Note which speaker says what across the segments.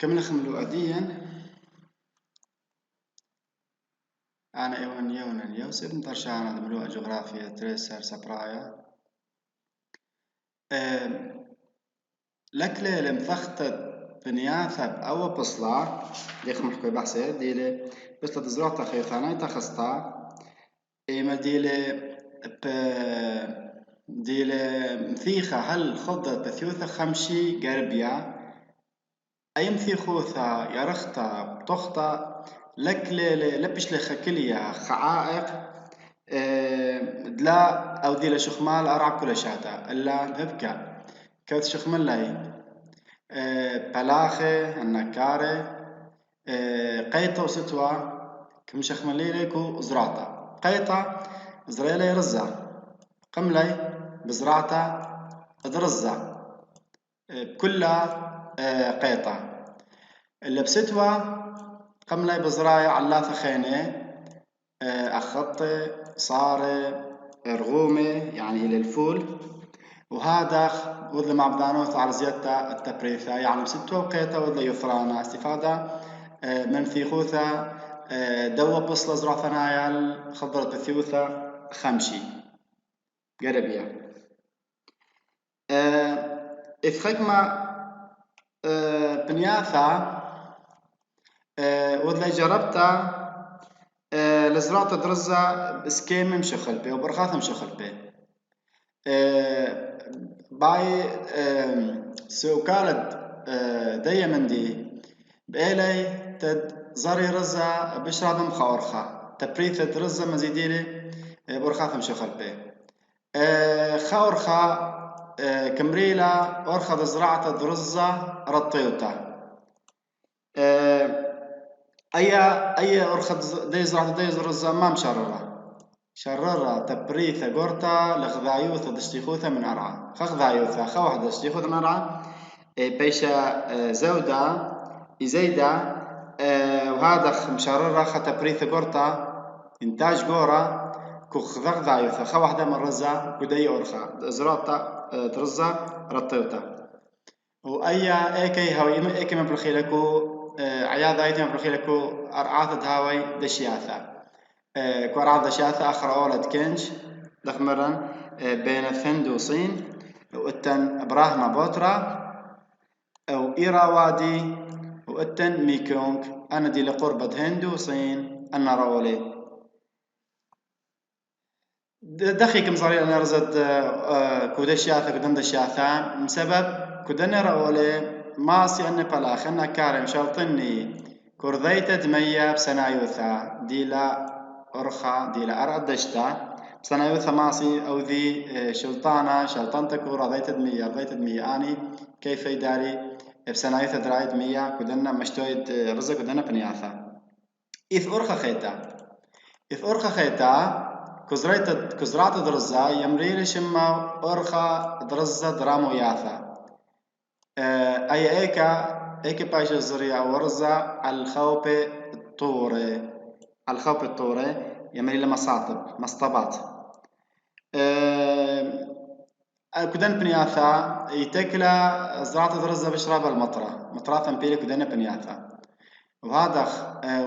Speaker 1: كمل خملو أديا أنا إيوان يونا يوسف مطرشانا دملوء جغرافيا تريسر سبرايا لكلي لمثختت بنياثب أو بصلا ديخ محكوي بحثي ديلي بصلا تزروع خيثاني تخستا إيما ديلي مثيخة هل خضت بثيوثة خمشي قربيا أي مثيخوثة يرختا بتختا لبش لخكليا خعائق دلا أو ديلا شخمال أرعب كل شاتا إلا بهبكا كوت شخمال لاي بلاخي النكاري قيطة وستوى كم شخمالي ليكو زراعتا قيطة زريلي رزا قملي بزراعتا درزا بكلها قيطة اللي بستوى قملي بزراعي علاثة خيني أخطي صاري رغومي يعني إلى الفول وهذا وذل مع بدانوث على زيادة التبريثة يعني بستة وقيتة وذل يثرانا استفادة من ثيخوثة دوا بصلة زرع ثنايا خضرة بثيوثة خمشي قربية إذ خكمة بنياثة وذل جربتها لزراعة درزة بسكيم مشخل بي وبرخاث مشخل بي باي سوكالد دي مندي بإلي تد زري رزة بشرب مخورخة تبريثة رزة مزيديلي برخاث مشخل بي خورخة كمريلة أرخذ زراعة درزة رطيوتا أي أرخذ دي زراعة دي رزة ما مشررة شررة تبريثة قرطة لخذايوثة دشتيخوثة من أرعى خذايوثة خوحدة دشتيخوثة من أرعى بيشا زودة إزيدة وهذا مشررة خطبريثة قرطة إنتاج قورة كخذايوثة خوحدة من رزة كدي أرخى زراطة ترزة رطيوتة وأي إيكي هاوي إيكي مبلخيلكو عياذ أيتي مبلخيلكو أرعاثة هاوي دشياثة كورعاد دشاثة أخر أولد كنج دخمرن بين الهند وصين وإتن براهما بوترا أو إيرا وادي وإتن ميكونغ أنا دي لقربة هند وصين أنا راولي دخي كم صاري أنا رزت كودشياثة كدن دشياثة بسبب كدن راولي ماسي أني بلاخ أنا كارم شرطني كورذيت دمية بسنايوثا ديلا أرخا ديلا أردشتا بسنايوثا ماسي أو ذي شلطانتك ورضيت دمية أني كيف يداري بسنايوثا درايد مية كدنا مشتويت رزق كدنا بنياثا إذ أرخا خيتا كزرات درزا يمرير شما أرخا درزا درامو ياثا أي إيكا بايش الزريع ورزا الخوب الطوري يمري مصطبات كدن بنياثا يتكلا زراعة درزا بشراب مطرة بيلي كدن بنياثا وهذا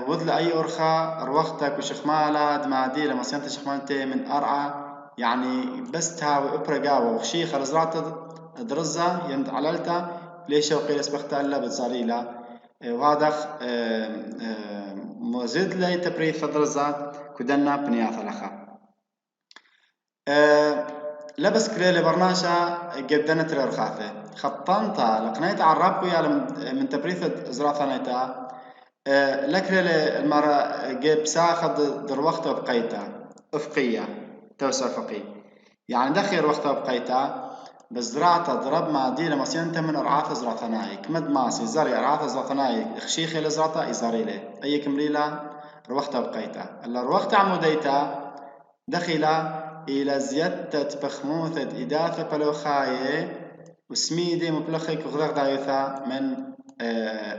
Speaker 1: وذل أي أرخا روختك وشخمالة دماديلة مصيانة شخمالتي من أرعى يعني بس تهاوي أبرقاوة وخشيخة لزراعة درزة يمد علالتا ليش وقيل اسبختا إلا بتصاريلا وهذا مزيد لي تبريث درزة كدنا بنياثا لخا لبس كليلي برناشا قدنا تريرخاثة خطانتا لقنيت عرابكو يا من تبريث زراعة نيتا لكليلي المرة جيب ساخد دروخته بقيتا أفقية توسع فقي يعني دخير وقتها بقيتا بزراعة ضرب مع ديلة مصيانتا من أرعاث زراثناي كمد ماسي زري أرعاث زراثناي خشيخي لزراثة إزاري لي أي كمريلا روحتا بقيتا اللي روحتا عموديتا دخيلة إلى زيادة بخموثة إداثة بلوخاية وسميدي مبلخي كغذغ دايوثا من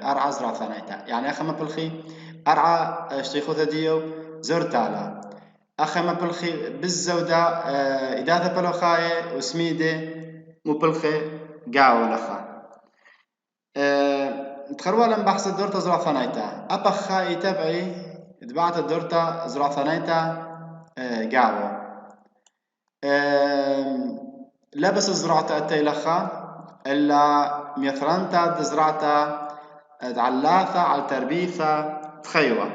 Speaker 1: أرعى زراثنايتا يعني أخي مبلخي أرعى اشتيخوثة ديو زرتالا أخي مبلخي بالزودة إداثة بلوخاية وسميدي مبلخي قاو لخا تخروا لم بحث الدورتا زرع ثانيتا أبخا يتبعي تبعت الدورتا زرع ثانيتا قاوة لبس زرعتا التيلخا إلا ميثرنتا زرعتا تعلاثا على تربيثا تخيوة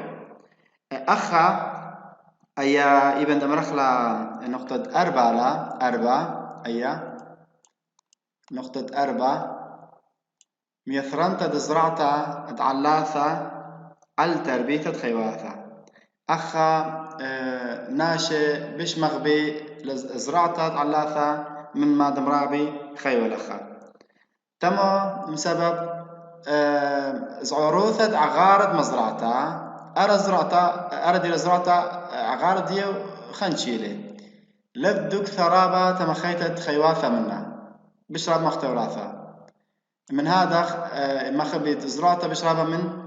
Speaker 1: أخا أيا إبن دمرخلا نقطة أربعة أيا نقطة أربعة ميثرنتا دزرعتا تعلاثا على تربيثا تخيواثا أخا ناشي بش مغبي زرعتا تعلاثا من ما دمرابي خيوة الأخا تمو مسبب زعروثة عغارد مزرعتا أردي زرعتا عغارد ديو خنشيلي لبدك ثرابة تمخيتت خيواثة منا بشرب مختوراثة من هذا مخبي زرعتا بشربها من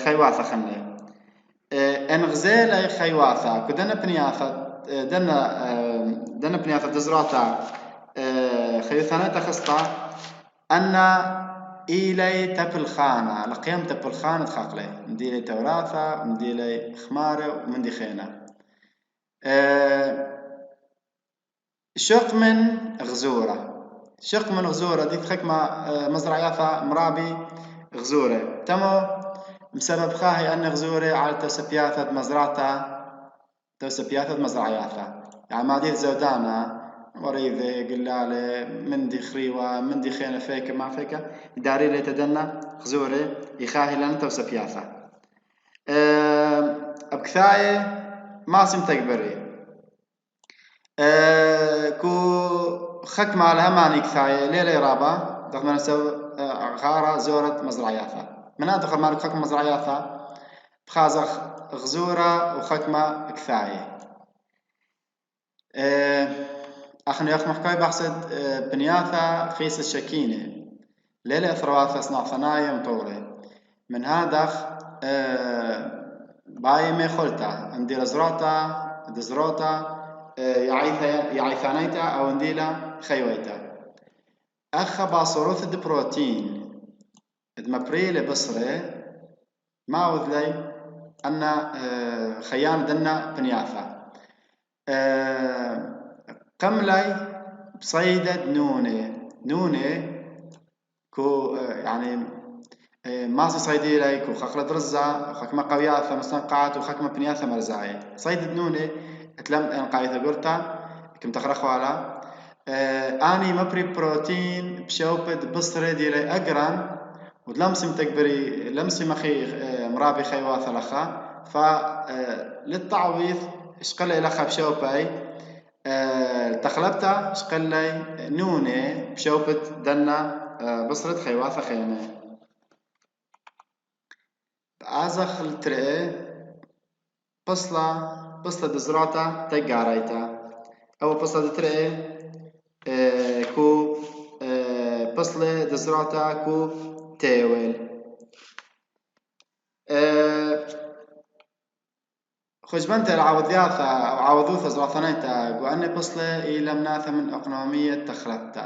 Speaker 1: خيواثة خنية انغزيل خيواثة كدنا بنياثة دنا بنياثة تزرعتا خيوثانيتا خسطة أن إيلي تبل خانة لقيم تبل خانة تخاقلي مديلي توراثة مديلي خمارة ومندي خينة شق من غزورة دي تخكمة مزرعياثة مرابي غزورة تمو بسبب خاهي أن غزورة على توسبياثة مزرعياثة يعني ما دي زودانا وريذة قلالة مندي خريوة مندي خينة فيك ما فيك داري لي تدنا غزورة يخاهي لنا توسبياثة بكثاية ما سم تكبري كو خكمة على هماني كثاية ليلة رابا دخل نسو غارة زورة مزرعياثة من هذا دخل مالك خكمة مزرعياثة بخازخ غزورة وخكمة كثاية أخني يخ محكاي بحسد بنياثة خيس الشكينة ليلة ثرواثة صنع ثنايا مطورة من هذا باي ميخولتا عندي دزروتا يعيثانيتا أو انديلا خيويتا أخا باصوروث بروتين مبريل بصري ما وذلي أن خيان دنا بنياثة قملي بصيدة نونة كو يعني ماسي صيدي لي كو خقلة رزة وخكمة قوياثة مستنقعات وخكمة بنياثة مرزاية صيدة نونة اتلم انقايثة قرطة كم تخرخوا على اني مبري بروتين بشوبد بصري ديلي اقران ودلمسي متكبري لمسي مخي مرابي خيواثة لخا فللتعويض اشقلي لخا بشوبي تخلبتا اشقلي نونة بشوبد دنا بصرة خيواثة خيمة عازخ الترقي بصلة دزراتا تقاريتا أو بصلة دترقي كو بصلة دزراتا كو تاول خجبنت العوضياثة أو عوضوثة زراثانيتا وأني بصلة إلى مناثة من أقنومية تخلطتا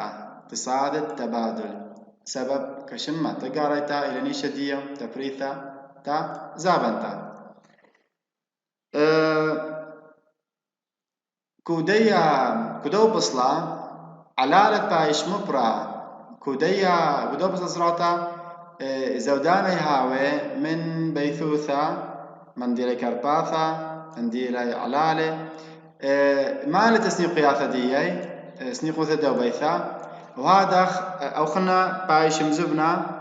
Speaker 1: اقتصاد التبادل سبب كشمة تقاريتا إلى نيشة ديو تفريثة تا زابنتا كودو بصلة علالة بايش مبرا كودو بصلة زراتا زوداني هاوي من بيثوثة منديلي كرباثة منديلي علالة ما لتسنيق قياثة ديي سنيقوثة دو بيثا وهذا أو خلنا بايش مزبنا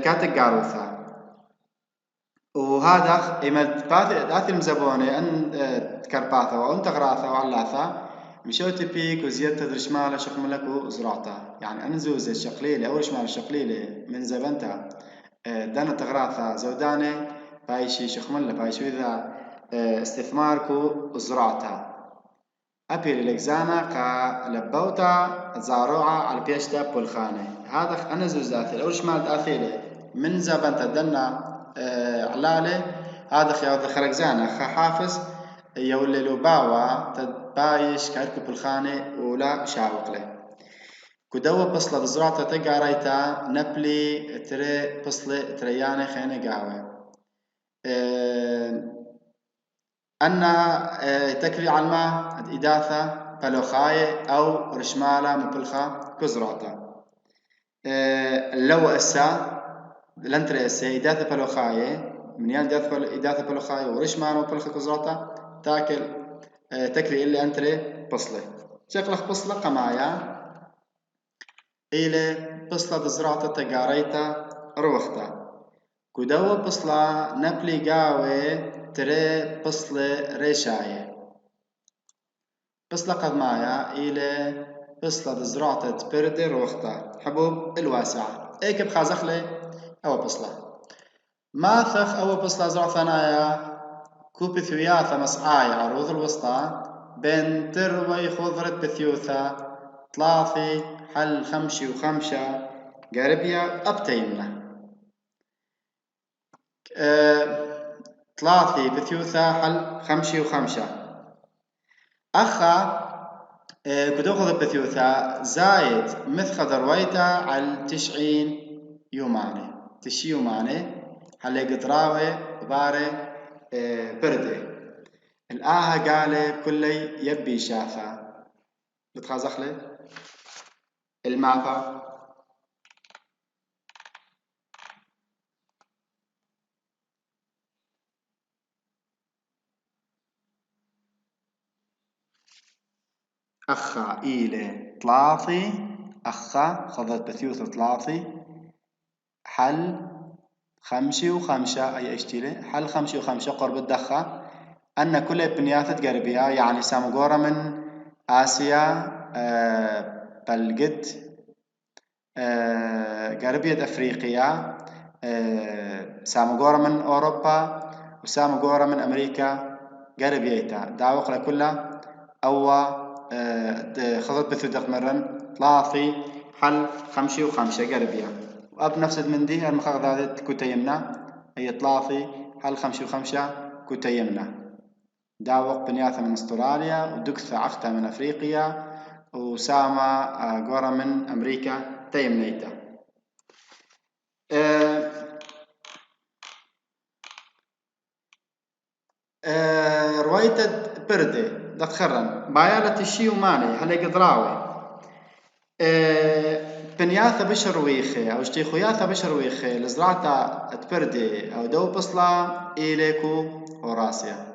Speaker 1: كاتك قاروثة وهذا إمد باثي المزبونة أن كرباثة وأن تغراثة وعلاثة مشوتي بيك وزيادة درشمالة شخملك وزراعتها يعني أنا زوزة شقليلة أول شمال شقليلة من زبنتها دانا تغراثة زودانة بايشي شخملة بايشي إذا استثماركو وزراعتها أبي للإجزانة قا لبوتا زاروعة على بيشتا بولخانة هذا أنا زوزات أول شمال داثيلة من زبنتها دانا علالة هذا خيار خرج زانا حافظ يولي لو باوا تبايش كاركو بالخانة ولا شاوق له كدوة بصلة بزرعة تقاريتا نبلي تري بصلة ترياني خيني قاوي أنها تكري على الماء إداثة بلوخاية أو رشمالة مبلخة كزرعتا لو أسا لنتري أسا إداثة بلوخاية من يان إداثة بلوخاية ورشمالة مبلخة كزرعتا تاكل تكري اللي أنتري بصلة شكلخ بصلة قمايا إلى بصلة زرعتا تقاريتا روختا كدوة بصلة نبلي قاوي تري بصلة ريشاية بصلة قدمايا إلى بصلة زراعة تبرد روختا حبوب الواسعة إيك بخازخلي أو بصلة ماثخ أو بصلة زراعة ثنايا كوب ثياثة مسعايا عروض الوسطى بين تروي خضرة بثيوثة طلافي حل خمشي وخمشة قربيا أبتيمنا طلافي بثيوثة حل خمشي وخمشة أخا كدوخذ بثيوثة زايد مثخ درويتا على 90 يوماني 90 يوماني حلي قدراوي باري بردي الآها قالي كلي يبي شافا بتخازخلي المعفى أخا إيلي طلاثي أخا خذت بثيوث طلاثي حل خمشي وخمشة أي اشتيلي حل خمشي وخمشة قرب الدخة أن كل بنياثة قربية يعني سامقورة من آسيا بلقد غربية أفريقيا سامقورة من أوروبا وسامقورة من أمريكا قربيتا داوق لكلها أو خذت بثودق مرن لاثي حل خمشي وخمشة قربية وأب نفس من دي المخاض هذه كتيمنا هي طلافي حل خمشي وخمشة كتيمنا داوق بنياثة من استراليا ودكثة عختة من أفريقيا وسامة قورة من أمريكا تيمنيتا رواية بردي دتخرن بايالة الشي وماني هلي قدراوي بنياثة بشر ويخي أو اشتيخوياثة بشر ويخي لزراعة تبردي أو دو بصلة إيليكو وراسيا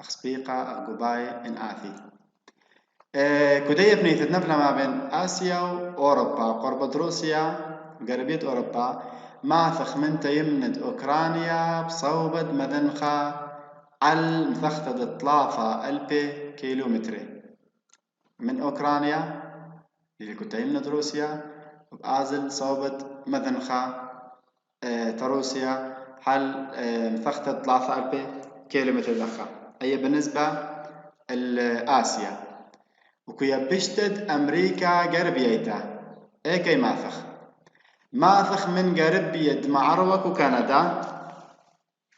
Speaker 1: أخسبيقة أغقباي إن آثي كدية بنيثة نفلة ما بين آسيا وأوروبا قرب روسيا غربية أوروبا ماثخ من تيمند أوكرانيا بصوبة مذنخة على مثختة 3,000 كيلومتر من أوكرانيا اللي كنت يمند روسيا بآزل صوبة مذنخة تروسيا حل مثختة 3,000 كيلومتر دخة أي بالنسبة لآسيا وكيا بشتد أمريكا غربيتا إيكي ماثخ من غربية معروك وكندا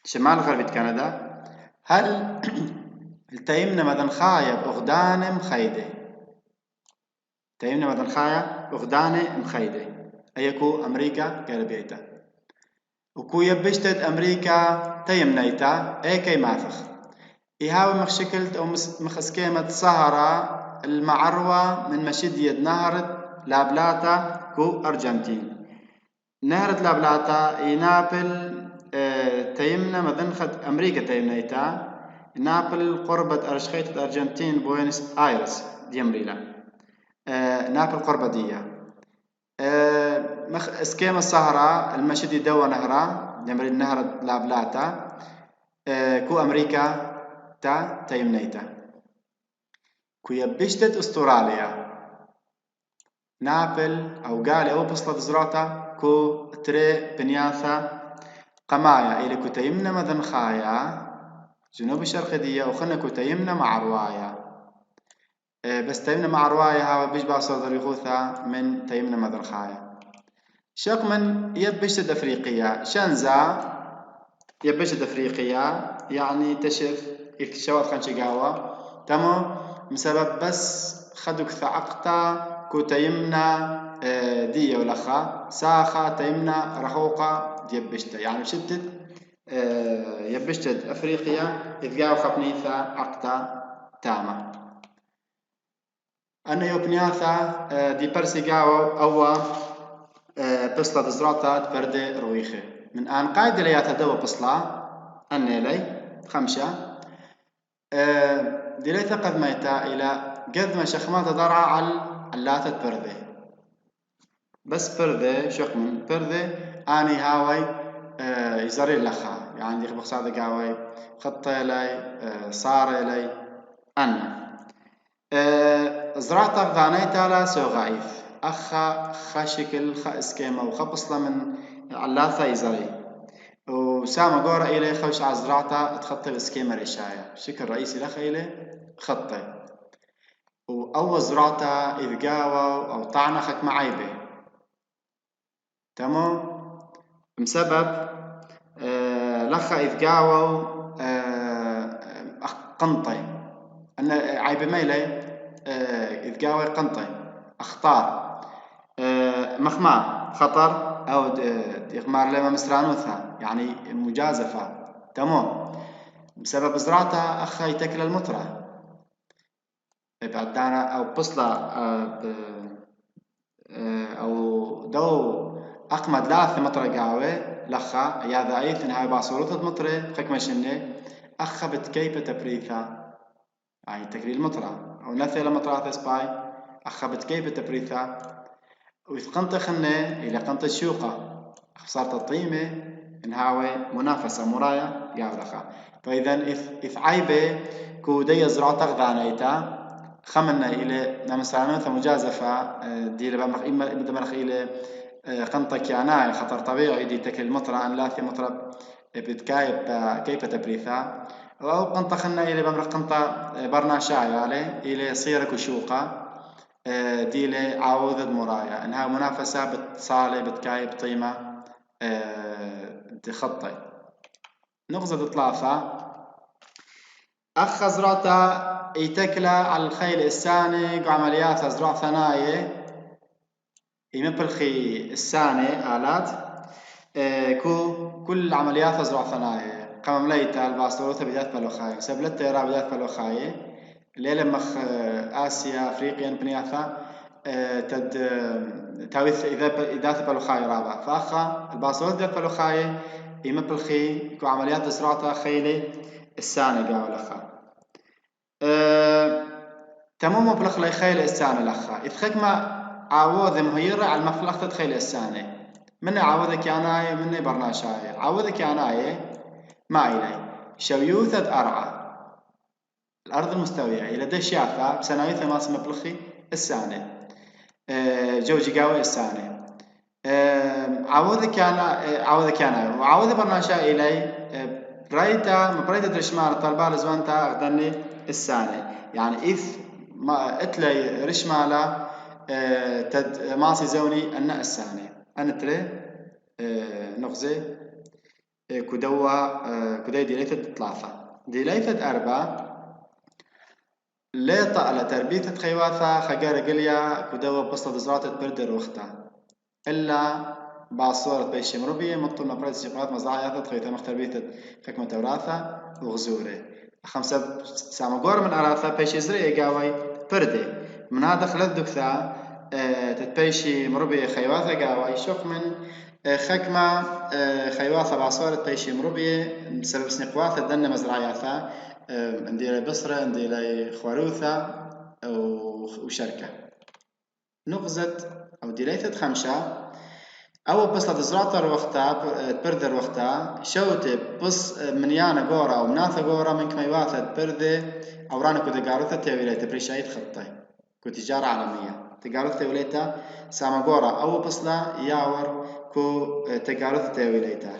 Speaker 1: شمال غربية كندا هل التيمنا مدن خايا بأغدان مخيدة تيمنا مدن خايا بأغدان مخيدة أيكو أمريكا غربيتا وكو يبشتد أمريكا تيمنيتا إيكي ماثخ إيهاو مخشكلت أو مخسكيمة سهرة المعروة من مشدية نهر لابلاتا كو أرجنتين نهر لابلاتا ينابل تيمنا مدنخة أمريكا تيمنيتا نابل قربة أرشخيطة الأرجنتين بوينس آيرس دي أمريلا نابل قربة دي اسكيم الصهرة المشدي دوا نهرا دي نهر لابلاتا كو أمريكا تا تيمنيتا كو يبشتت أستراليا نابل أو قالي أو بصلة زراتا كو تري بنياثا قمايا إلي كو تيمنا مذن خايا جنوب الشرق دي وخنا كو تيمنا مع رواية بس تيمنا مع رواية هاو بيش باصر ذريخوثا من تيمنا مذن خايا شاق من يبشتت أفريقيا شنزا يبشتت أفريقيا يعني اكتشافات خانشي قاوة تمو بسبب بس خدوك ثعقتا تيمنا دي ولخا ساخا تيمنا رخوقا ديبشتا يعني بشتت يبشتت أفريقيا إذ خبنيثا عقتا تاما أنا يوبنياثا دي برسي أو بصلة دزراتا تبردي رويخي من آن قايد لياتا دو بصلة أني لي خمسة ديليتا قد ميتا إلى قد ما شخمات ضرع على اللاتة بردي بس بردي شخمن بردي أني هاوي يزري لخا يعني ديخ بخصاد قاوي خطي لي صار لي أنا زرعتا غانيتا لا سو غايث أخا خشكل خا اسكيما وخبصلة من علاثة يزري وسام قورا إلي خوش عزرعتا تخطي بسكيما ريشايا شكل رئيسي لخا إلي خطي وأول زرعتا إذ قاوا أو طعنخك معايبه تمام بسبب لخا إذ قاوا قنطي أن عيب ميلي إذ قاوا قنطي أخطار مخمار خطر أو إغمار لما مسرانوثا يعني مجازفة تمام بسبب زراعتها أخا يتكل المطرة بعد دانا أو بصلة أو دو أقمد لاث مطرة قاوة لخا يا ذايث إنها باصوروثة مطرة خك مشنة أخا بتكيبة تبريثا يعني تكليل المطرة أو نثل مطرة سباي أخا بتكيبة تبريثا ويتقنط خنة إلى قنط الشوقة خسارة الطيمة إنهاوي منافسة مرايا قاولخا فإذا إذ عيبة كودية زراعة غانيتا خمنا إلى نمسانوثة مجازفة دي لبمرخ إما دمرخ إلى قنطة كياناي خطر طبيعي دي تكل المطرة أن لاثي مطرة بتكايب كيف تبريثا أو قنطة خنا إلى بمرخ قنطة برناشاي عليه إلى صيرك وشوقة دي لي عوض مرايا انها منافسة بتصالي بتكايب طيمة تخطي نغزة ثلاثة أخ زراتا يتكلا على الخيل الساني وعمليات زراعة ثناية يمبلخي الساني آلات كل عمليات زراعة ثناية قام مليتا الباصوروثة بداية بلوخاي سبلت يرى بداية بلوخاي ليلة مخ آسيا أفريقيا بنياثا تد تاويث إذا بلوخاي رابع فأخا الباصوروث ذات بلوخاي يمبلخي كعمليات زراعة خيلي الساني قاول أخا تمام بلخ لي خيل الساني لخا إذ خكما عوض مهيرة على المفلخة خيل الساني من عوضك أناي من برناشاي عوضك أناي ما إلي شويوثة أرعى الأرض المستوية إلى دش يافا بسنويثة ما اسمه بلخي الساني جوجي قاوي الساني عوضك أنا وعوض برناشا إلي بريتا درشمان طلبال زوانتا أغدني الساني يعني إذ ما إتلي رشمالا تد ماسي زوني أن الساني أنا تري نغزي كدي ديليتد ثلاثة ديليتد أربعة ليطا على تربية خيواثا خجار قليا كدوا بسطة زراعة بردر وقتها إلا باصورة بيشي مربية مطل مبرد شقات مزاعيات خيوثا مختربية حكمة وراثة وغزورة خمسة سامقور من أراثا بيشي زرية قاوي بردي من هذا خلت دكثا تتبيشي مربية خيواثا قاوي شوق من خكمة خيواثا باصورة بيشي مربية بسبب سنقواثا دن مزرعياثا ندير بصرة ندير خواروثة وشركة نغزة أو ديليثة خمسة أو بصلة زراعة وقتها بردر وقتها شوتة بص منيانا قورة أو مناثة قورة من كميواثة بردة أو رانا كو تقاروثة تيوليتا بريشايت خطي كو تجارة عالمية تقاروثة تيوليتا ساما قورة أو بصلة ياور كو تقاروثة تيوليتا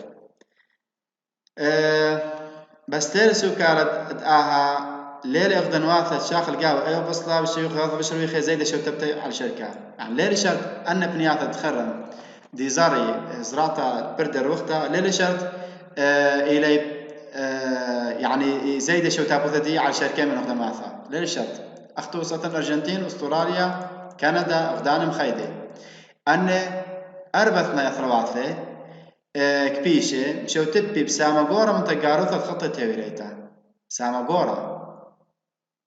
Speaker 1: بس ترسو كانت آها ليلة أخذن واثة شاخل قاوة أيوة بصلة بشيوخ هذا بشروي خي زيدة شو تبتي على الشركة يعني ليلة شرط أن بنياثة تخرم دي زاري زراعة بردر وقتها ليلة شرط إلي يعني زيدة شو تابوثة دي على الشركة من أخذن واثة ليلة شرط أخطو وسط الأرجنتين أستراليا كندا أغدان مخيدي أن أربثنا يثرواثي كبيشة شو تبي بسامغورا من تجاروثة خطة تيريتا سامغورا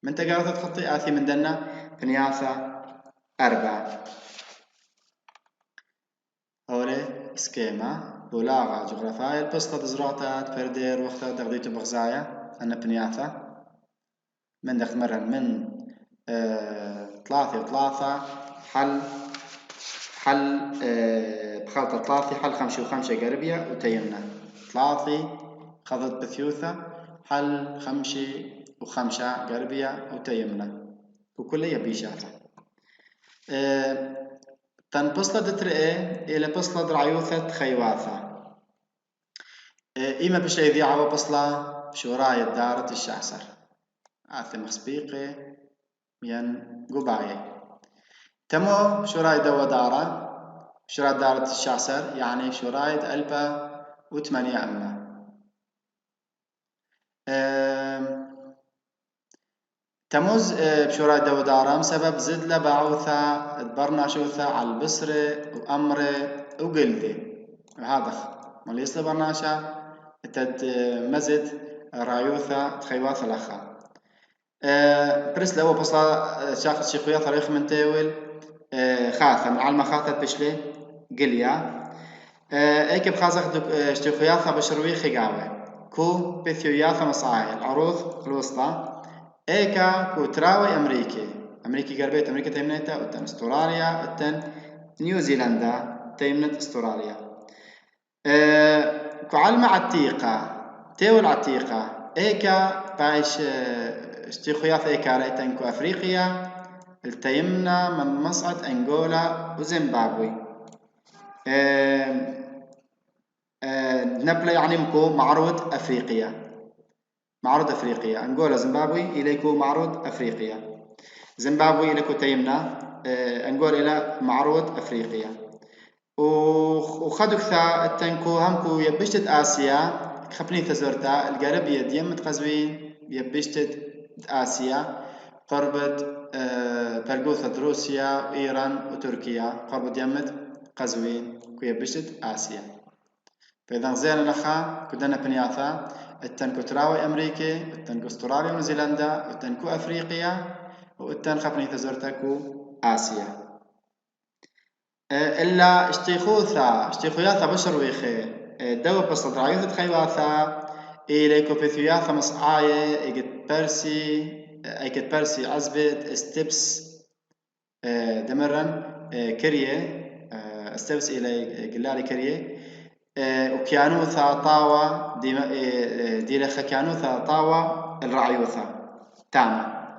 Speaker 1: من تجاروثة خطة آثي من دنا بنياثا 4 هولي سكيما بولاغا جغرافيا البسطة زروعتات فردير وقتها تغذيته بغزايا أنا بنياثا من دخل مرة من 3 حل بخلطة 3 حل 5 قربية وتيمنا 3 خلط بثيوثة حل 5 قربية وتيمنا وكلية بيشاثة تنبصلة دترئة إلى بصلة درعيوثة خيواثة إما بشي ذيعة وبصلة شوراي دارة الشعسر آثم خسبيقي ين قباية تمو شوراي دو دارة شوراي دارة الشعسر يعني شوراي 1008 أما تموز بشوراي دو دارة سبب زد لبعوثة تبرنا شوثة على البصرة وأمرة وقلدي وهذا مليس لبرناشا تد مزد رايوثة تخيواثة لخا برس لو بصلا شاخص شيخويا طريق من تاول خاثة من علم خاثة بشلي قليا ايك بخازق شيخوياثة بشروي خقاوة كو بثيوياثة مصاعي العروض الوسطى ايكا كو تراوي امريكي قربيت امريكا تيمنيتا وتن استراليا وتن نيوزيلندا تيمنت استراليا كو علم عتيقة تاول عتيقة ايكا بايش اشتيخوياث ايكا ريتن كو افريقيا التيمنا من مصعد انغولا وزيمبابوي نبلا يعني مكو معروض افريقيا انغولا زيمبابوي اليكو معروض افريقيا زيمبابوي اليكو تيمنا انغولا الى معروض افريقيا وخدو كثا التنكو همكو يبشتت اسيا خبني تزورتا القربية ديم تقزوين يبشتت اسيا قربت برغوثة روسيا وإيران وتركيا قربت يمت قزوين كو يبشتت اسيا فإذا زين لخا كدنا بنياثا التنكو تراوي أمريكا التنكو استراليا ونيوزيلندا التنكو أفريقيا والتن خبني تزورتكو آسيا إلا اشتيخوياثا بشر ويخي دو بصد رايوثة خيواثا إليكو بثيوياثا مصعاية ايكت برسي عزبت استبس دمرن كريه استبس إلي قلالي كريه وكيانوثا طاوة ديلخا كيانوثا طاوة الرعيوثا تاما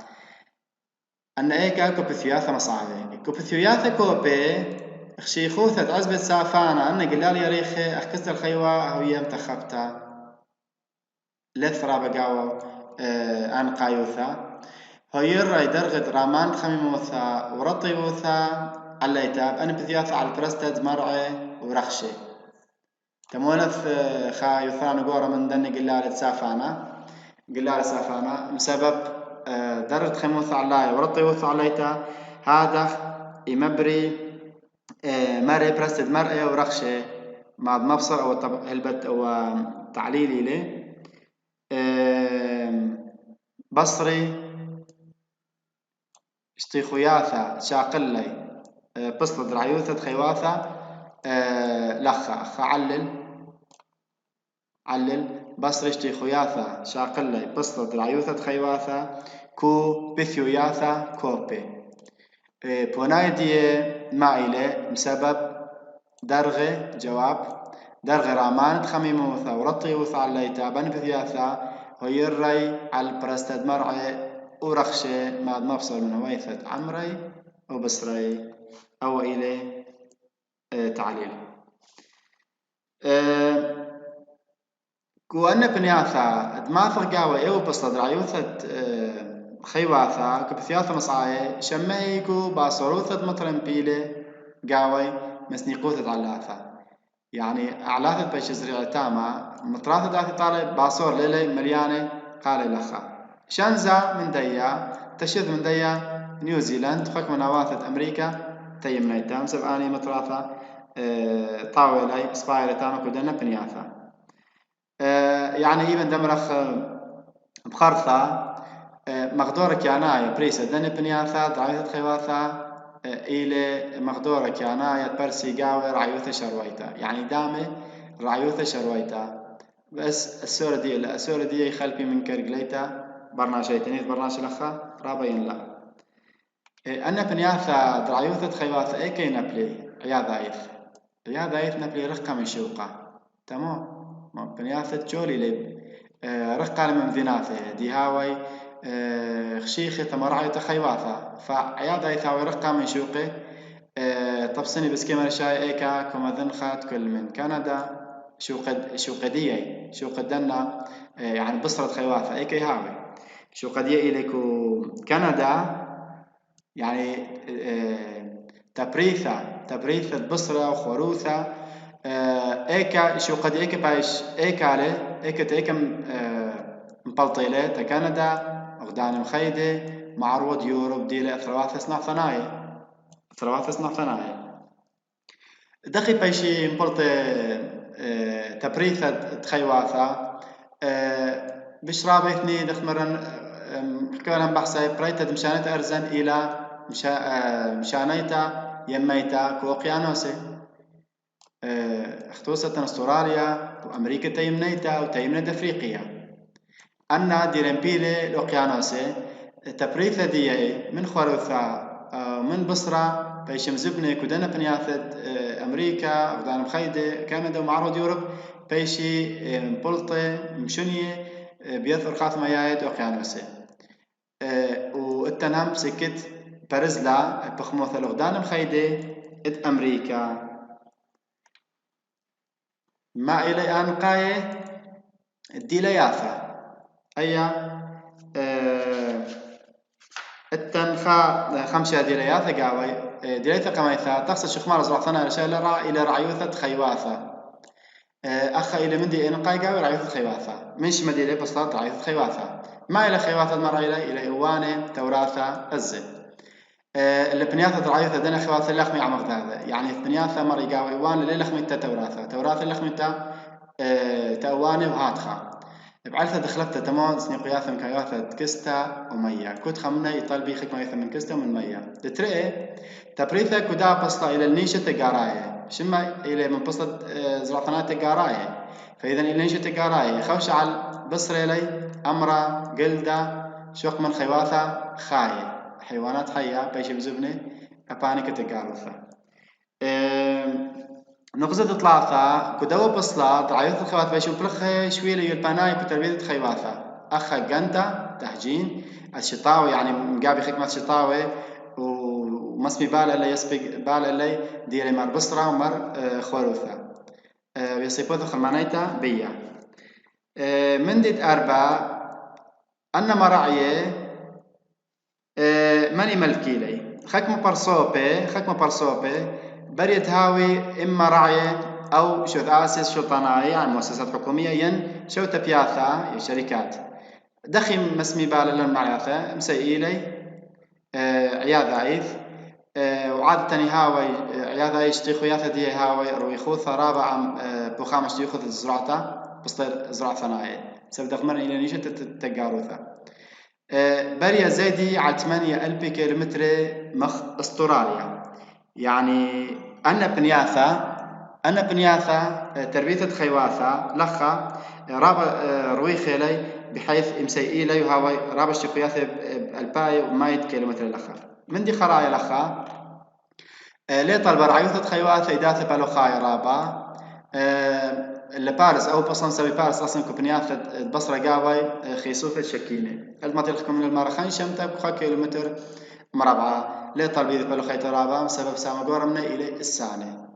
Speaker 1: أن إيكا كوبثيوياثا مصاعي كوبثيوياثا كوبي خشيخوثة عزبت سافانا أن قلال يريخي أخكست الخيوة هوية متخبتا لثرا بقاوة أنقايوثا هوير يدرغد رامان خميموثا ورطيوثا عليتاب أن بثيوياثا على البرستد مرعي ورخشي تمولث خا يثان قورا من دني قلال سافانا بسبب درجة خموث علاي ورطيوث عليتا هذا يمبري مري برستد مرئي ورخشة مع مبصر أو هلبت أو تعليلي له بصري اشتيخوياثا شاقلي بصل درعيوثة خيواثا لخا علل بصري اشتيخوياثا شاقلي بصل درعيوثة خيواثا كو بثيوياثا كوبي بونايدية مائلة بسبب درغ رامان تخميموثا ورطيوثا عليتا بن بثياثا ويري على البرستد مرعي ورخشة مع مفصل من هويثة عمري وبصري أو إلي تعليل كو أن بنياثا دماثر قاوة إيو بصل درعيوثة خيواثا كبثياثا مصعاي شميكو باصروثة مطرن بيلي قاوي مسنيقوثة علاثا يعني أعلاثة بيش زريعة تاما مطراثة داثي طالب باصور ليلي مليانة قالي لخا شنزا من ديا تشذ من ديا نيوزيلاند خك مناواثة أمريكا تيمنيتا مسب آني مطراثة طاولة سبايرة تاما كودنا بنياثة يعني إيبن دمرخ بخرثة مقدورك يعناية بريسة دني بنياثة دعاية خيواثة إلى مقدورك يعناية برسي قاوي رعيوثة شرويتا يعني دامي رعيوثة شرويتا بس السورة دي خلفي من كرقليتا برناشي تنيت برناشي لخا رابين لا أنا بنياثة دعايوثة خيواثة إيه كي نبلي عياذ عيث نبلي رقة من شوقة تمام بنياثة جولي لي رقة من ذناثة دي هاوي خشيخة تمرعي تخيواثة فعياذ عيث هاوي رقة من شوقي طبسني بس كما رشاي ايكا كما ذنخات كل من كندا شو قدنا يعني بصرة خيواثة ايكي هاوي شو قدية إليكو كندا يعني تبريثة بصرة وخروثة ايكا شو قد ايكا بايش ايكالي ايكا مبلطيلة كندا أغدان مخيدة معروض يوروب ديلة ثروات صنع ثنايا دخي بايشي مبلطة تبريثة تخيواثة بشرابة اثني دخ مرن حكوالهم بحثي بريتة مشانة أرزن إلى مشانيتا يميتا كوقيانوسي اختوصة استراليا وأمريكا تيمنيتا وتيمنة أفريقيا أنا ديرمبيلي الأوقيانوسي تبريثة دي من خروثة من بصرة بيشم زبنة كودنا بنياثة أمريكا أغدان مخيدة كندا ومعروض يوروب بيشي مبلطة مشونية بيثر خاث ميايد أوقيانوسي والتنهم سكت برزلا بخموث الأغدان مخيدة أمريكا ما إلي أنقاية الديلياثة هي التنخا خمسة ديلياثة قاوي ديلياثة قميثة تقصد شخمار زرعثنا رشالة إلى رعيوثة خيواثة أخا إلى من دي أنقاي قاوي رعيوثة خيواثة منش مديلة بسطات رعيوثة خيواثة ما إلى خيواثة المرة إلى إوانة توراثة الزي اللي بنياثة رعيوثة دنا خيواثة اللخمي عمق ذا يعني بنياثة مرة قاوي إوانة اللي لخمي توراثة اللخمي تأوانة وهاتخا بعلثة دخلتها تمام سني قياثة من كياثة كستا ومية كنت خمنا يطلبي خك ميثة من كستا ومن مية تترقي تبريثة كدا بسطة إلى النيشة تجاراية شما إلى من بسطة زرعتنات تجاراية فإذا إلى النيشة تجاراية خوش على بصر إلي أمرا جلدة شوق من خيواثة خاية حيوانات حية بيش بزبنة أبانيك تجاروثة نقصد ثلاثة كدوا بصلات رعيوث الخوات بيشو بلخ شوية لي البناي كتربية خيواثة أخا جنتا تهجين الشطاوي يعني مقابي خدمة شطاوي ومسمي بالا اللي يسبق بالا اللي ديري مر بصرة ومر خوروثة ويصيبوث خرمانيتا بيا من ديت أربع أنا مرعية ماني ملكيلي خكمة برصوبة بريت هاوي إما رعية أو شؤاسس شطنائية يعني مؤسسات حكومية ين شو تبياثة شركات دخي مسمي بالا للمعياثة مسيئيلي عياذ عيث وعادة هاوي عياذ عيث تيخوياثة دي هاوي رويخوثة رابع بخامش تيخوث الزراعة بسطير زراعة ثنائية سبب دخمر إلى نيشة تتقاروثة بريا زيدي على 8,000 كيلومتر مخ استراليا يعني أنا بنياثة تربية خيواثة لخا رابع رويخي لي بحيث مسيئي لي وهاوي رابع شخياثة الباي ومايد كيلومتر لخا من دي خرايا لخا لي طلب رعيوثة خيواثة إداثة بالو خاي رابع لبارس أو بصن سوي بارس أصلا كبنياثة بصرة قاوي خيسوفة شكينة هل ما تلقكم من المارخين شمتة بخا كيلومتر مربعة ليه طلبي بالو خيط رابع سبب سامقورة من إلى السانة